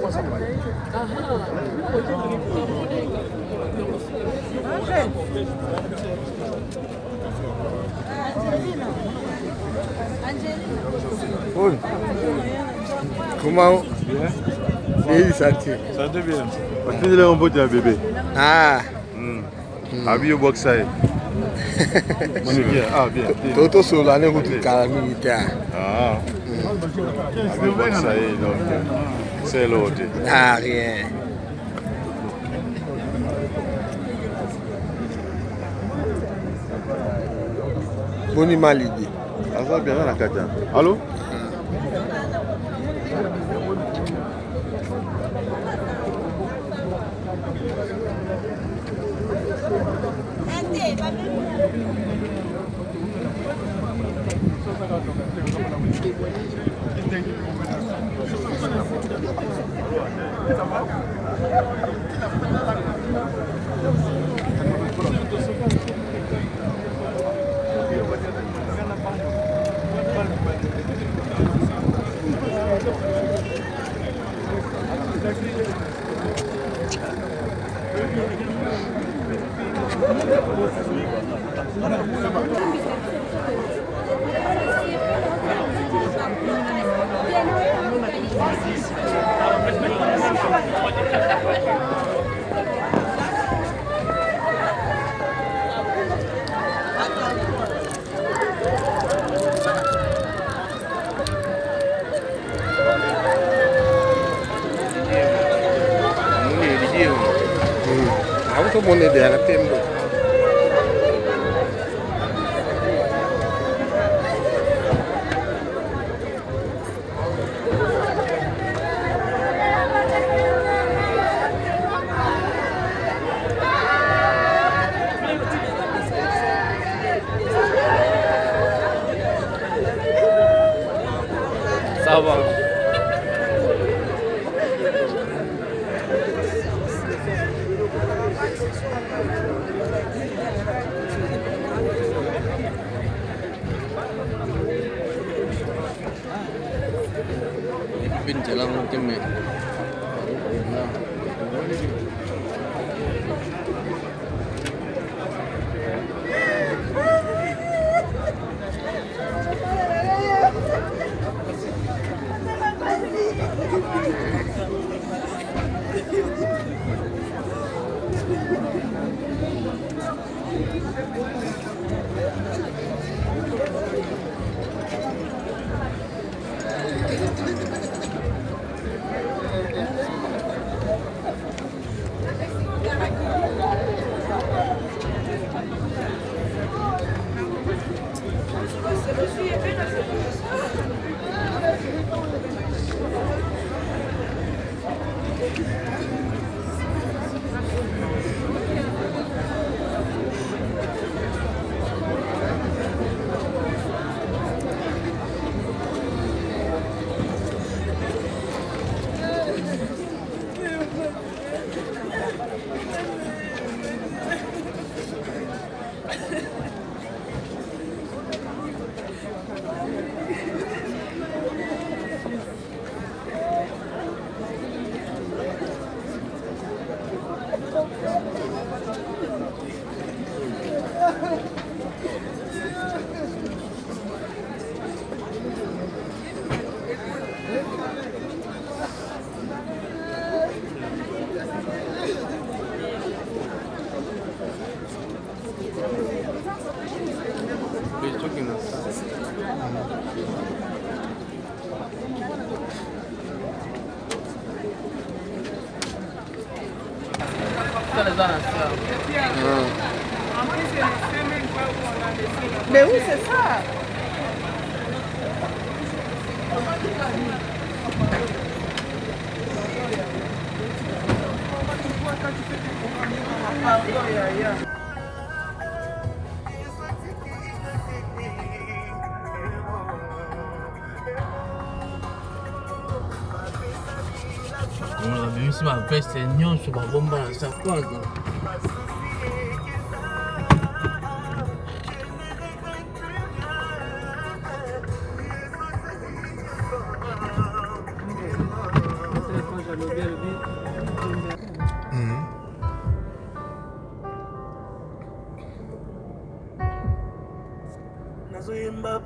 Oi. Comment? Bien. Santé. Santé bien. Parce que là on peut dire bébé. Ah. Abi box ça. Bien. Toto solo ane kutu kalamite. Ah. Abi box ça donc c'est l'autre. Ah rien. Boni malidi. Ah ça bien la kaja. Allô? Aku mau nih dia tembo. Sabar. Jalan mungkin me. Mais oui, c'est ça. Unabimsima veste nyosho mabomba na sakwazo.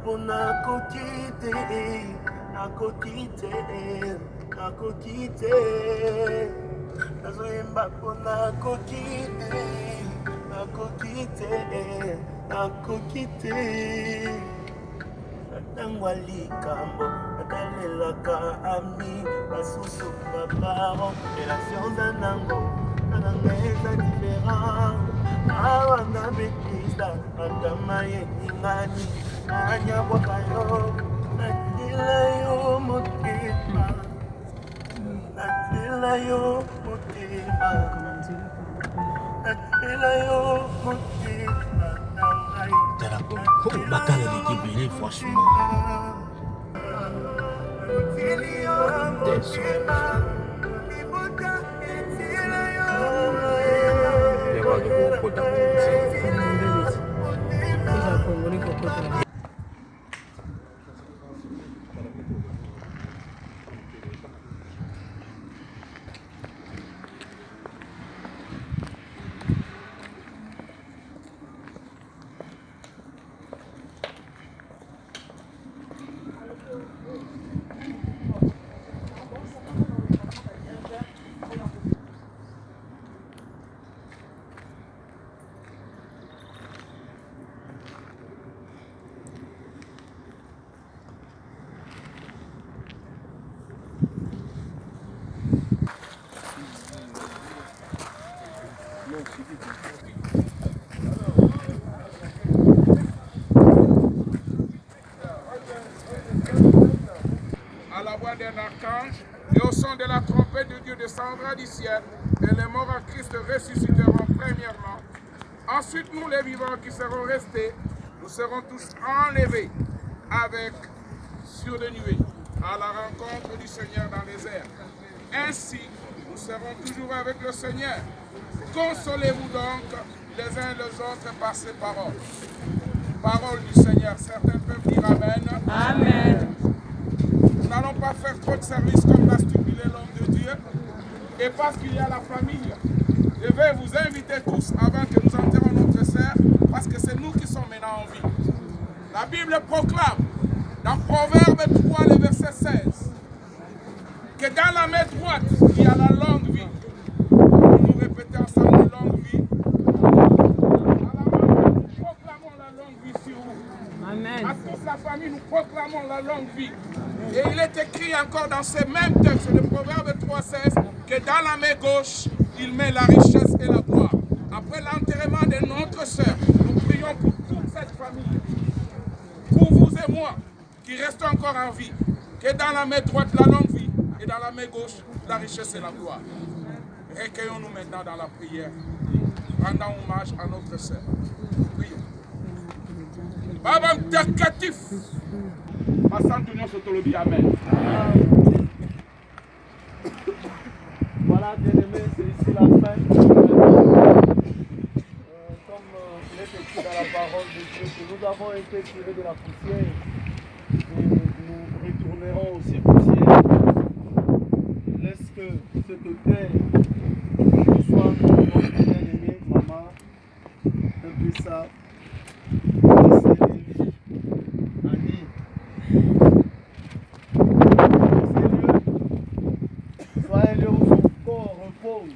mpona kokite nakokite nakokite nazoyemba mpona kokite nakokite nakokite natangwa likambo natalelaka ami basusu babaro elasionza nango kananga eza diferent awa na bekrista atama yeningani anyabwaka yo natila yo motema natila yo motema natila yo motema na ngai bakala likibele franchement À la voix d'un archange et au son de la trompette de Dieu descendra du ciel, et les morts en Christ ressusciteront premièrement. Ensuite, nous les vivants qui serons restés, nous serons tous enlevés avec sur les nuées à la rencontre du Seigneur dans les airs. Ainsi, nous serons toujours avec le Seigneur. Consolez-vous donc les uns les autres par ces paroles. Parole du Seigneur. Certains peuvent dire Amen. Amen. Nous n'allons pas faire trop de services comme l'a stipulé l'homme de Dieu. Et parce qu'il y a la famille, je vais vous inviter tous avant que nous enterrons notre sœur, parce que c'est nous qui sommes maintenant en vie. La Bible proclame dans Proverbe 3, le verset 16, que dans la main droite, il y a la longue vie. Nous répétons ensemble la longue vie. Nous proclamons la longue vie sur vous. Amen. À toute la famille, nous proclamons la longue vie. Et il est écrit encore dans ce même texte de Proverbe 3,16 que dans la main gauche, il met la richesse et la gloire. Après l'enterrement de notre sœur, nous prions pour toute cette famille, pour vous et moi, qui restons encore en vie, que dans la main droite, la longue vie, et dans la main gauche, la richesse et la gloire. Recueillons-nous maintenant dans la prière, rendant hommage à notre sœur. Prions. Baba mtakatif. Amen. Voilà, bien-aimés, c'est ici la fin. Comme il est écrit dans la parole de Dieu, que nous avons été tirés de la poussière, et nous retournerons aussi poussière. Laisse que cette terre soit notre bien-aimé, maman, un peu ça, Annie. Soit un lieu où son corps repose,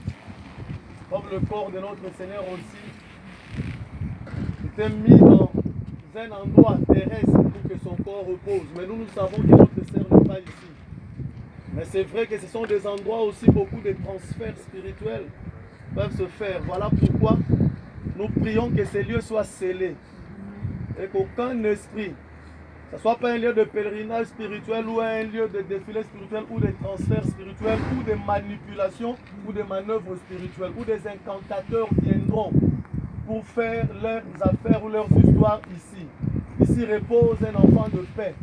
comme le corps de notre Seigneur aussi était mis dans un endroit terrestre pour que son corps repose. Mais nous savons que notre Seigneur n'est pas ici. Mais c'est vrai que ce sont des endroits aussi beaucoup de transferts spirituels peuvent se faire. Voilà pourquoi nous prions que ces lieux soient scellés et qu'aucun esprit, que ce ne soit pas un lieu de pèlerinage spirituel ou un lieu de défilé spirituel ou de transfert spirituel ou de manipulation ou de manœuvres spirituelles ou des incantateurs viendront pour faire leurs affaires ou leurs histoires ici. Ici repose un enfant de paix.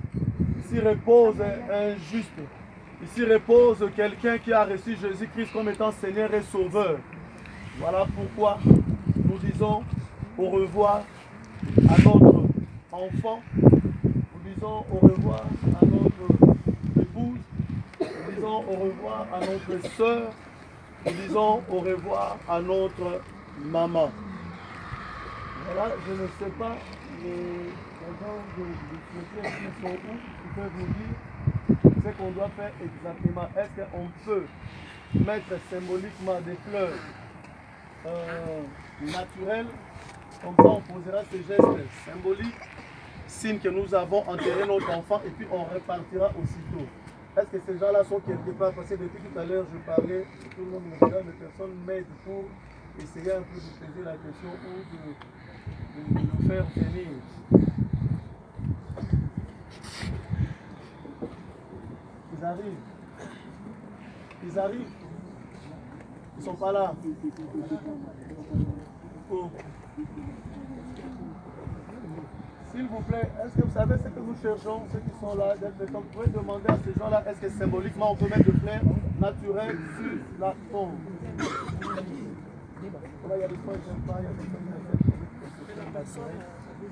Ici repose un juste. Ici repose quelqu'un qui a reçu Jésus-Christ comme étant Seigneur et Sauveur. Voilà pourquoi nous disons au revoir à notre enfant. Nous disons au revoir à notre épouse. Nous disons au revoir à notre soeur. Nous disons au revoir à notre maman. Voilà, je ne sais pas, gens de souhaiter qu'ils sont où, ils peuvent nous dire ce qu'on doit faire exactement. Est-ce qu'on peut mettre symboliquement des fleurs naturelles, comme ça on posera ces gestes symboliques, signe que nous avons enterré notre enfant et puis on repartira aussitôt. Est-ce que ces gens-là sont quelque part? Parce que depuis tout à l'heure je parlais, tout le monde me regarde, mais personne m'aide pour essayer un peu de poser la question ou de nous faire venir. Ils arrivent. Ils arrivent. Ils ne sont pas là. Oh. S'il vous plaît, est-ce que vous savez ce que nous cherchons, ceux qui sont là, vous pouvez demander à ces gens-là, est-ce que symboliquement on peut mettre des fleurs naturelles sur la tombe?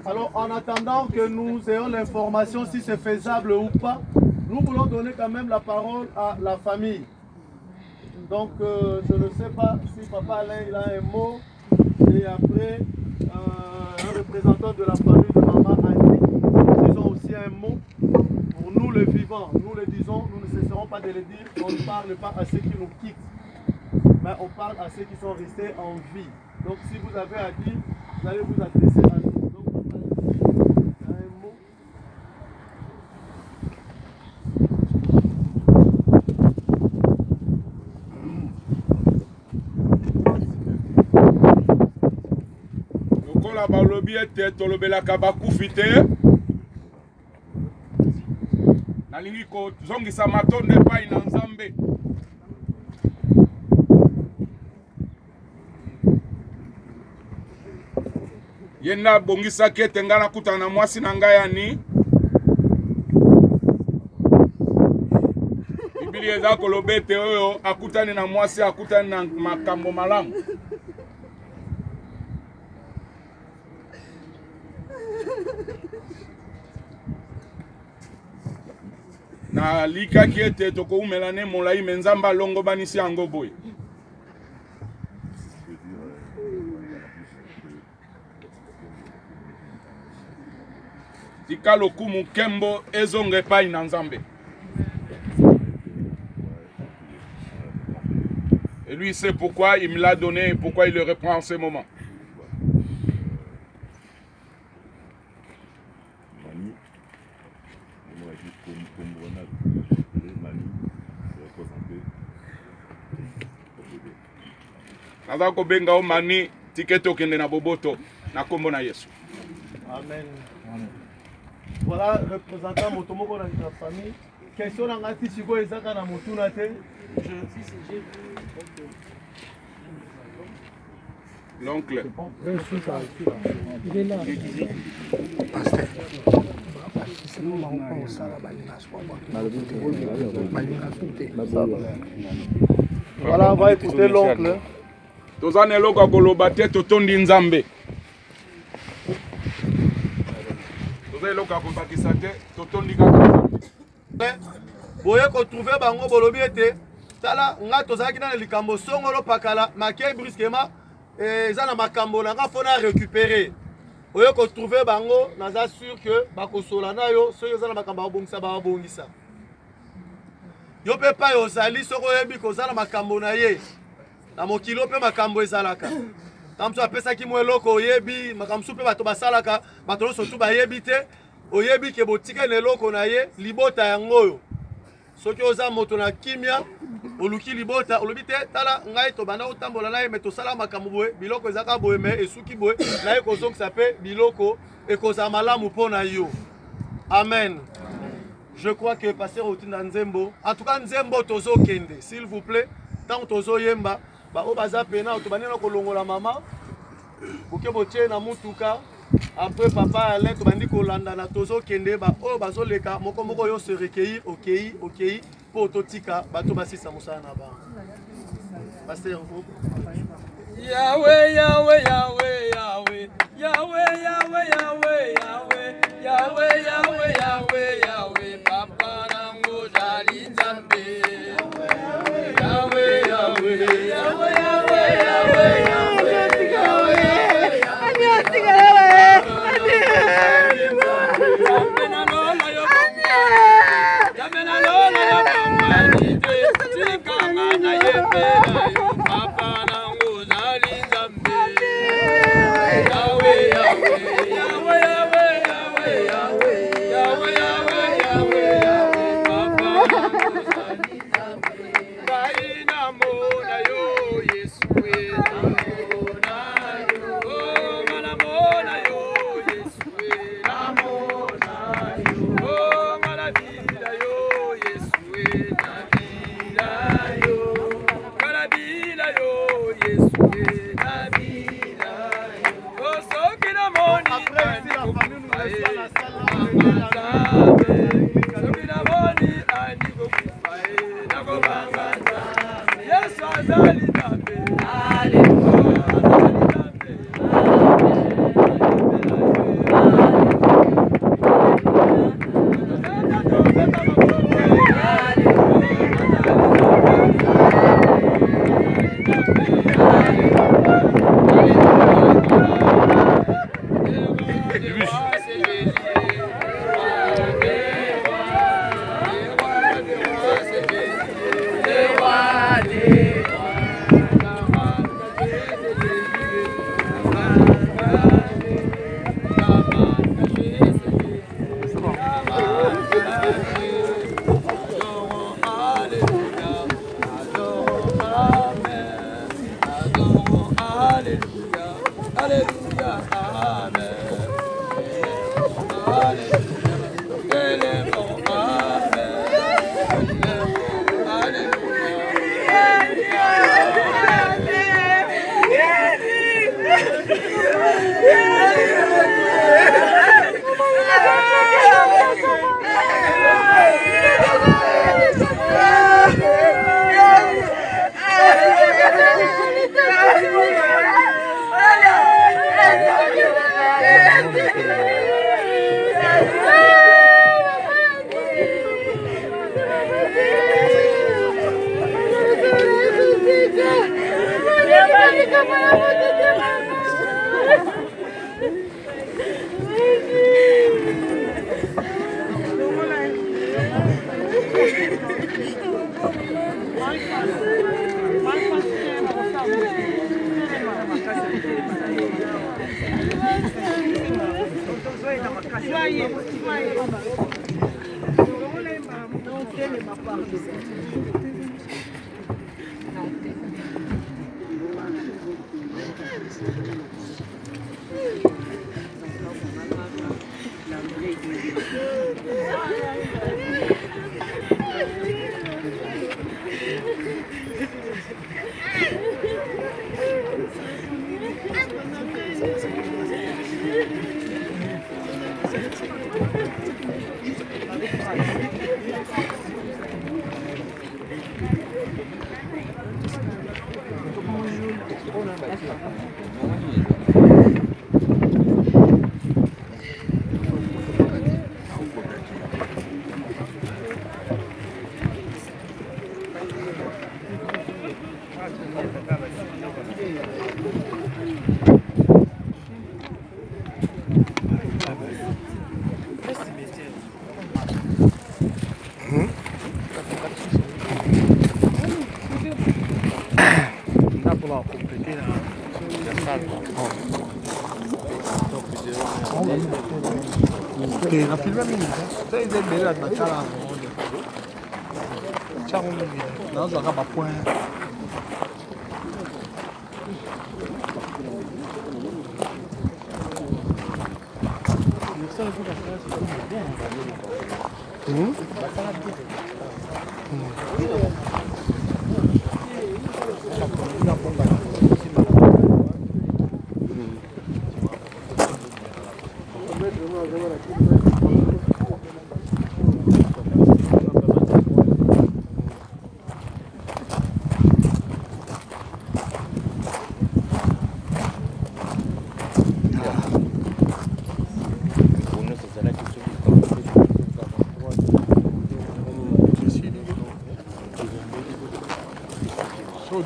Alors, en attendant que nous ayons l'information si c'est faisable ou pas, nous voulons donner quand même la parole à la famille. Donc, je ne sais pas si Papa Alain il a un mot, et après, un représentant de la famille de Maman Annie, ils ont aussi un mot. Pour nous, les vivants, nous le disons, nous ne cesserons pas de le dire, on ne parle pas à ceux qui nous quittent, mais on parle à ceux qui sont restés en vie. Donc, si vous avez à dire, vous allez vous adresser à nous. Donc, Papa Alain, il y a un mot. lokola balobi ete tolobelaka bakufi te nalingi kozongisa matondo epai na Nzambe. Ye nde abongisaki ete ngai nakutana na mwasi na ngai ani. Biblia eza koloba ete oyo akutani na mwasi akutani na makambo malamu. Na likaki ete tokoumela ne molai me Nzambe alongo banisi yango boye. Tika lokumu kembo ezonge epai na Nzambe. Et lui sait pourquoi il me l'a donné et pourquoi il le reprend en ce moment. Azako benga o mani tiketo kende na boboto na kombo na Yesu. Amen. Voilà, représentant Motomoko dans la famille. Question dans la Tichigo et Zaka dans Motunate. L'oncle. Il est là. Voilà, on va écouter l'oncle. Tozane loka koloba te totondi Nzambe. Tozane loka kobakisa te totondi kaka Nzambe. Boye ko trouver bango bolobi ete tala nga tozaki na likambo songolo pakala makei brusquement eza na makambo na nga fona récupérer. Boye ko trouver bango naza sûr que bakosola na yo so yo za na makambo abongisa ba abongisa. Yo pe pa yo zali soko yebi ko za na makambo na ye. Na mokilo pe makambo ezalaka. Kamso apesa ki mweloko oyebi makamso pe bato basalaka bato no sotu bayebi te oyebi ke botika ne loko na ye libota yango yo. Soki oza moto na kimia oluki libota olobi te tala ngai to bana otambola na ye me to sala makambo boye biloko ezaka boye me esuki boye na ye kozongisa pe biloko ekoza malamu pona yo. Amen. Je crois que pasteur Otinda Nzembo, en tout cas Nzembo tozo kende, s'il vous plaît, tant tozo yemba ba o baza pena otobani na kolongola mama boke botie na mutuka après papa Alain tobandi kolanda na tozo kende ba o bazo leka moko moko yo se recueillir OK pour totika bato basisa musana na ba pasteur Yahweh Yahweh Yahweh Yahweh Yahweh Yahweh Yahweh Yahweh Yahweh Yahweh Yahweh Yahweh papa nango jali Nzambe Yahweh Yahweh Yahweh Yahweh Yahweh Yahweh Na filme mingi sai ze mbele na kala moja changu mingi nazo akaba point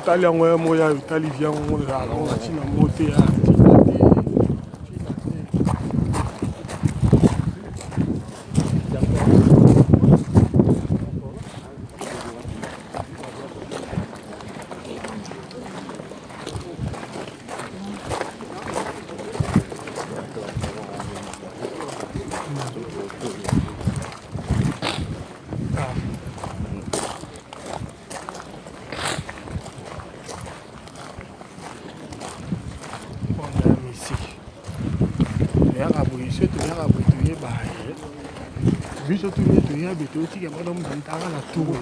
Italia ngoya moya Italia via ngoya la China mote ya biso toyaka boye toyeba ye biso tuni toya be toyotika madamo bantaka na tour